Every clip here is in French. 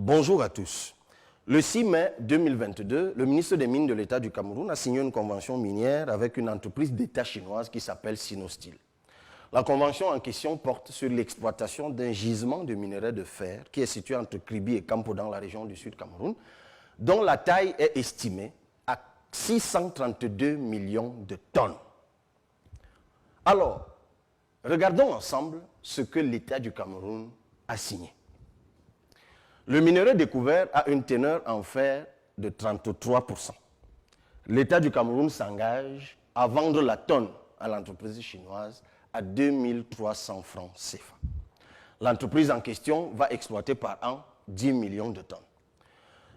Bonjour à tous. Le 6 mai 2022, le ministre des Mines de l'État du Cameroun a signé une convention minière avec une entreprise d'État chinoise qui s'appelle Sinosteel. La convention en question porte sur l'exploitation d'un gisement de minerai de fer qui est situé entre Kribi et Kampo dans la région du Sud Cameroun, dont la taille est estimée à 632 millions de tonnes. Alors, regardons ensemble ce que l'État du Cameroun a signé. Le minerai découvert a une teneur en fer de 33%. L'État du Cameroun s'engage à vendre la tonne à l'entreprise chinoise à 2300 francs CFA. L'entreprise en question va exploiter par an 10 millions de tonnes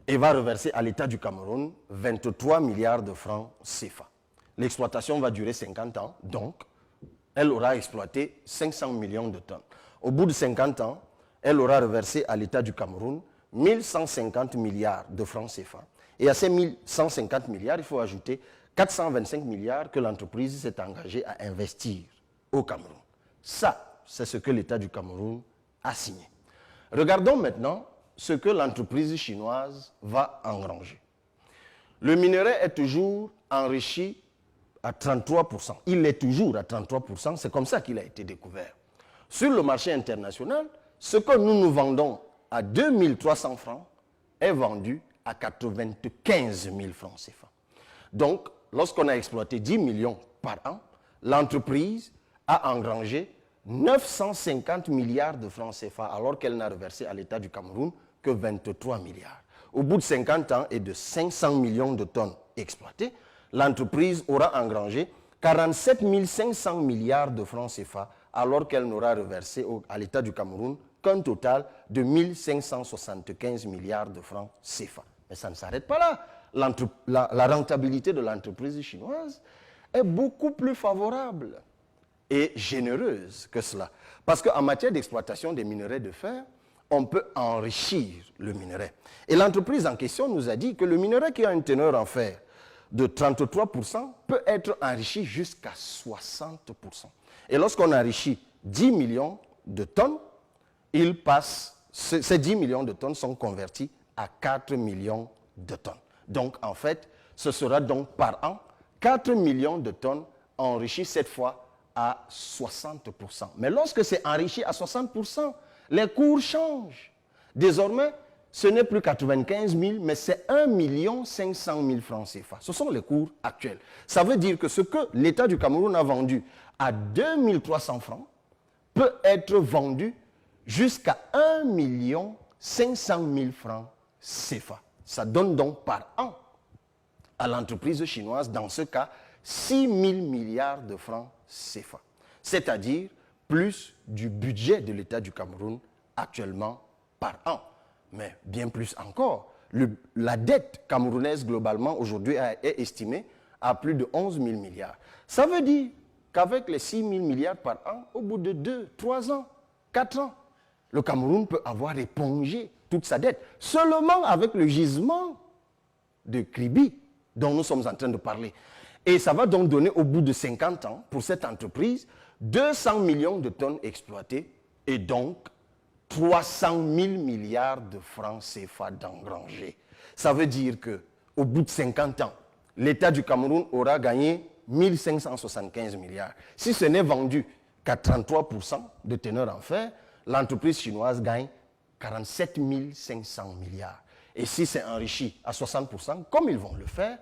et va reverser à l'État du Cameroun 23 milliards de francs CFA. L'exploitation va durer 50 ans, donc elle aura exploité 500 millions de tonnes. Au bout de 50 ans, elle aura reversé à l'État du Cameroun 1150 milliards de francs CFA. Et à ces 1150 milliards, il faut ajouter 425 milliards que l'entreprise s'est engagée à investir au Cameroun. Ça, c'est ce que l'État du Cameroun a signé. Regardons maintenant ce que l'entreprise chinoise va engranger. Le minerai est toujours enrichi à 33%. Il est toujours à 33%, c'est comme ça qu'il a été découvert. Sur le marché international, ce que nous vendons à 2300 francs est vendu à 95 000 francs CFA. Donc, lorsqu'on a exploité 10 millions par an, l'entreprise a engrangé 950 milliards de francs CFA alors qu'elle n'a reversé à l'État du Cameroun que 23 milliards. Au bout de 50 ans et de 500 millions de tonnes exploitées, l'entreprise aura engrangé 47 500 milliards de francs CFA alors qu'elle n'aura reversé à l'État du Cameroun qu'un total de 1575 milliards de francs CFA. Mais ça ne s'arrête pas là. La rentabilité de l'entreprise chinoise est beaucoup plus favorable et généreuse que cela. Parce qu'en matière d'exploitation des minerais de fer, on peut enrichir le minerai. Et l'entreprise en question nous a dit que le minerai qui a une teneur en fer de 33% peut être enrichi jusqu'à 60%. Et lorsqu'on enrichit 10 millions de tonnes, ces 10 millions de tonnes sont convertis à 4 millions de tonnes. Donc, en fait, ce sera donc par an 4 millions de tonnes enrichies cette fois à 60%. Mais lorsque c'est enrichi à 60%, les cours changent. Désormais, ce n'est plus 95 000, mais c'est 1 500 000 francs CFA. Ce sont les cours actuels. Ça veut dire que ce que l'État du Cameroun a vendu à 2300 francs peut être vendu jusqu'à 1 500 000 francs CFA. Ça donne donc par an à l'entreprise chinoise, dans ce cas, 6 000 milliards de francs CFA. C'est-à-dire plus du budget de l'État du Cameroun actuellement par an. Mais bien plus encore, la dette camerounaise globalement aujourd'hui est estimée à plus de 11 000 milliards. Ça veut dire qu'avec les 6 000 milliards par an, au bout de 2, 3 ans, 4 ans, le Cameroun peut avoir épongé toute sa dette. Seulement avec le gisement de Kribi dont nous sommes en train de parler. Et ça va donc donner au bout de 50 ans, pour cette entreprise, 200 millions de tonnes exploitées et donc 300 000 milliards de francs CFA d'engranger. Ça veut dire qu'au bout de 50 ans, l'État du Cameroun aura gagné 1575 milliards. Si ce n'est vendu qu'à 33% de teneur en fer, l'entreprise chinoise gagne 47 500 milliards. Et si c'est enrichi à 60%, comme ils vont le faire,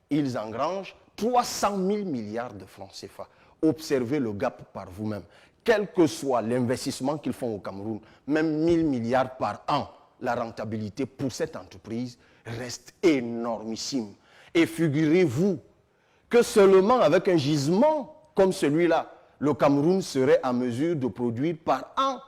ils engrangent 300 000 milliards de francs CFA. Observez le gap par vous-même. Quel que soit l'investissement qu'ils font au Cameroun, même 1 000 milliards par an, la rentabilité pour cette entreprise reste énormissime. Et figurez-vous que seulement avec un gisement comme celui-là, le Cameroun serait en mesure de produire par an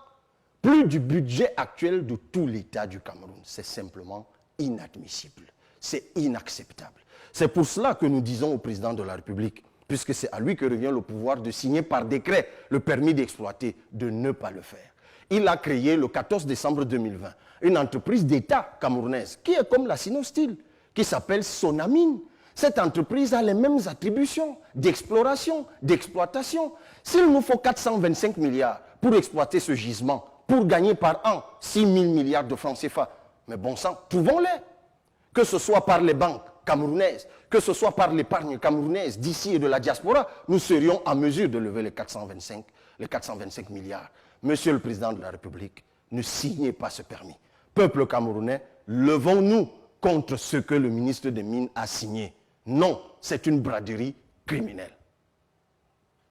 plus du budget actuel de tout l'État du Cameroun. C'est simplement inadmissible. C'est inacceptable. C'est pour cela que nous disons au président de la République, puisque c'est à lui que revient le pouvoir de signer par décret le permis d'exploiter, de ne pas le faire. Il a créé le 14 décembre 2020 une entreprise d'État camerounaise qui est comme la Sinosteel, qui s'appelle Sonamine. Cette entreprise a les mêmes attributions d'exploration, d'exploitation. S'il nous faut 425 milliards pour exploiter ce gisement, pour gagner par an 6 000 milliards de francs CFA, Mais bon sang, prouvons-les. Que ce soit par les banques camerounaises, que ce soit par l'épargne camerounaise d'ici et de la diaspora, nous serions en mesure de lever les 425 milliards. Monsieur le Président de la République, ne signez pas ce permis. Peuple camerounais, levons-nous contre ce que le ministre des Mines a signé. Non, c'est une braderie criminelle.